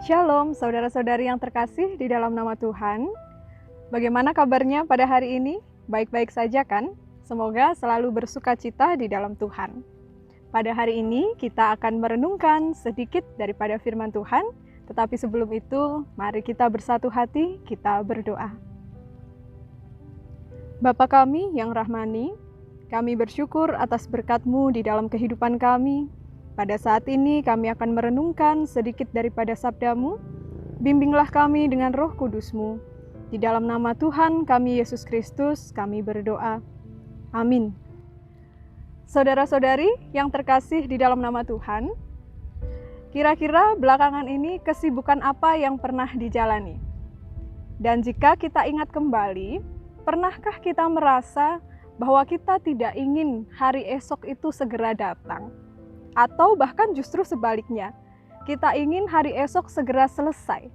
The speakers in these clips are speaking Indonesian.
Shalom, saudara-saudari yang terkasih di dalam nama Tuhan. Bagaimana kabarnya pada hari ini? Baik-baik saja kan? Semoga selalu bersukacita di dalam Tuhan. Pada hari ini kita akan merenungkan sedikit daripada firman Tuhan, tetapi sebelum itu mari kita bersatu hati, kita berdoa. Bapa kami yang rahmani, kami bersyukur atas berkat-Mu di dalam kehidupan kami. Pada saat ini kami akan merenungkan sedikit daripada sabda-Mu. Bimbinglah kami dengan Roh Kudus-Mu. Di dalam nama Tuhan kami Yesus Kristus kami berdoa. Amin. Saudara-saudari yang terkasih di dalam nama Tuhan, kira-kira belakangan ini kesibukan apa yang pernah dijalani? Dan jika kita ingat kembali, pernahkah kita merasa bahwa kita tidak ingin hari esok itu segera datang? Atau bahkan justru sebaliknya, kita ingin hari esok segera selesai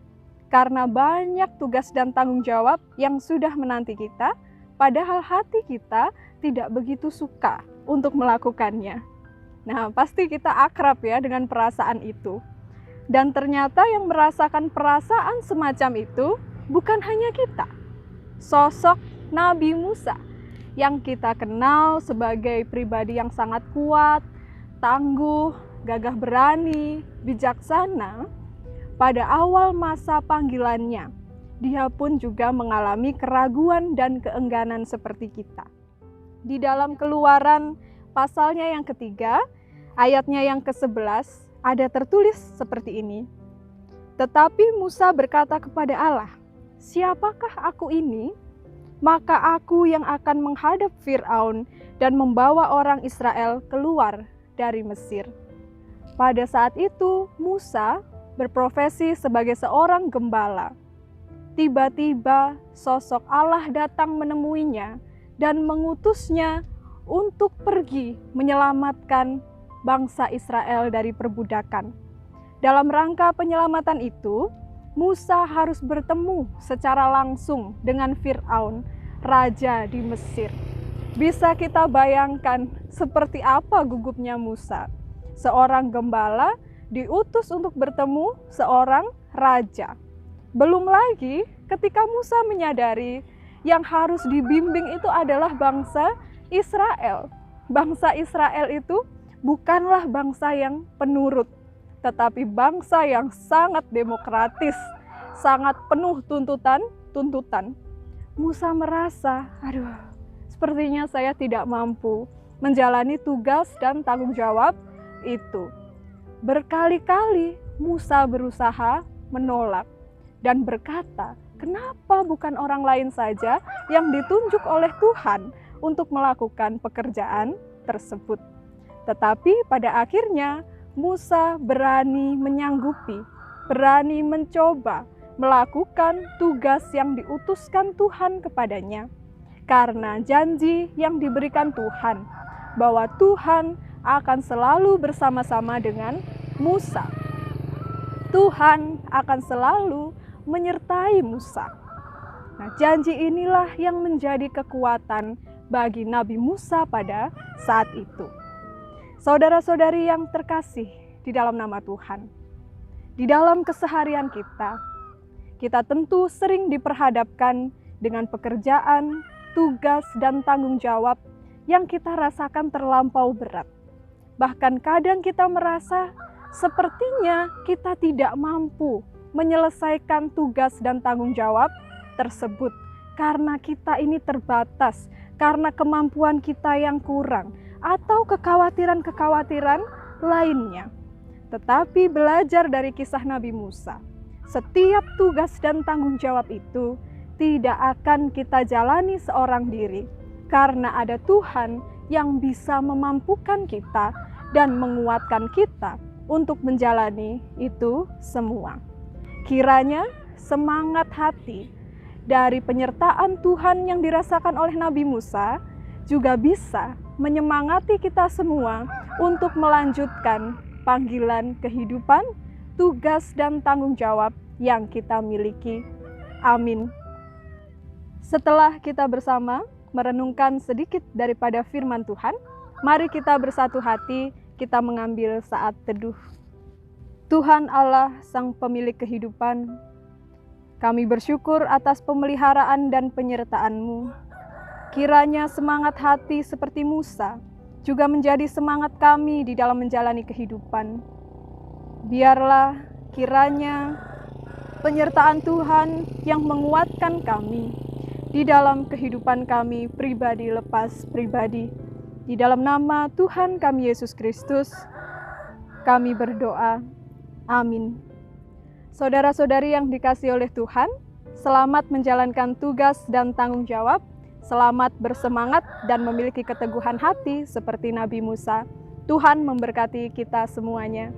karena banyak tugas dan tanggung jawab yang sudah menanti kita, padahal hati kita tidak begitu suka untuk melakukannya. Nah, pasti kita akrab ya dengan perasaan itu. Dan ternyata yang merasakan perasaan semacam itu bukan hanya kita. Sosok Nabi Musa yang kita kenal sebagai pribadi yang sangat kuat, tangguh, gagah berani, bijaksana, pada awal masa panggilannya, dia pun juga mengalami keraguan dan keengganan seperti kita. Di dalam Keluaran pasalnya yang ketiga, ayatnya yang ke-11, ada tertulis seperti ini. Tetapi Musa berkata kepada Allah, "Siapakah aku ini? Maka aku yang akan menghadap Fir'aun dan membawa orang Israel keluar dari Mesir." Pada saat itu, Musa berprofesi sebagai seorang gembala. Tiba-tiba sosok Allah datang menemuinya dan mengutusnya untuk pergi menyelamatkan bangsa Israel dari perbudakan. Dalam rangka penyelamatan itu, Musa harus bertemu secara langsung dengan Fir'aun, raja di Mesir. Bisa kita bayangkan seperti apa gugupnya Musa. Seorang gembala diutus untuk bertemu seorang raja. Belum lagi ketika Musa menyadari yang harus dibimbing itu adalah bangsa Israel. Bangsa Israel itu bukanlah bangsa yang penurut, tetapi bangsa yang sangat demokratis, sangat penuh tuntutan. Musa merasa, sepertinya saya tidak mampu menjalani tugas dan tanggung jawab itu. Berkali-kali Musa berusaha menolak dan berkata, kenapa bukan orang lain saja yang ditunjuk oleh Tuhan untuk melakukan pekerjaan tersebut? Tetapi pada akhirnya Musa berani menyanggupi, berani mencoba melakukan tugas yang diutuskan Tuhan kepadanya. Karena janji yang diberikan Tuhan, bahwa Tuhan akan selalu bersama-sama dengan Musa. Tuhan akan selalu menyertai Musa. Nah, janji inilah yang menjadi kekuatan bagi Nabi Musa pada saat itu. Saudara-saudari yang terkasih di dalam nama Tuhan, di dalam keseharian kita tentu sering diperhadapkan dengan pekerjaan, tugas, dan tanggung jawab yang kita rasakan terlampau berat. Bahkan kadang kita merasa sepertinya kita tidak mampu menyelesaikan tugas dan tanggung jawab tersebut karena kita ini terbatas, karena kemampuan kita yang kurang, atau kekhawatiran-kekhawatiran lainnya. Tetapi belajar dari kisah Nabi Musa, setiap tugas dan tanggung jawab itu tidak akan kita jalani seorang diri, karena ada Tuhan yang bisa memampukan kita dan menguatkan kita untuk menjalani itu semua. Kiranya semangat hati dari penyertaan Tuhan yang dirasakan oleh Nabi Musa juga bisa menyemangati kita semua untuk melanjutkan panggilan kehidupan, tugas dan tanggung jawab yang kita miliki. Amin. Setelah kita bersama merenungkan sedikit daripada firman Tuhan, mari kita bersatu hati, kita mengambil saat teduh. Tuhan Allah, Sang Pemilik kehidupan, kami bersyukur atas pemeliharaan dan penyertaan-Mu. Kiranya semangat hati seperti Musa juga menjadi semangat kami di dalam menjalani kehidupan. Biarlah kiranya penyertaan Tuhan yang menguatkan kami di dalam kehidupan kami pribadi lepas pribadi. Di dalam nama Tuhan kami Yesus Kristus, kami berdoa. Amin. Saudara-saudari yang dikasihi oleh Tuhan, selamat menjalankan tugas dan tanggung jawab. Selamat bersemangat dan memiliki keteguhan hati seperti Nabi Musa. Tuhan memberkati kita semuanya.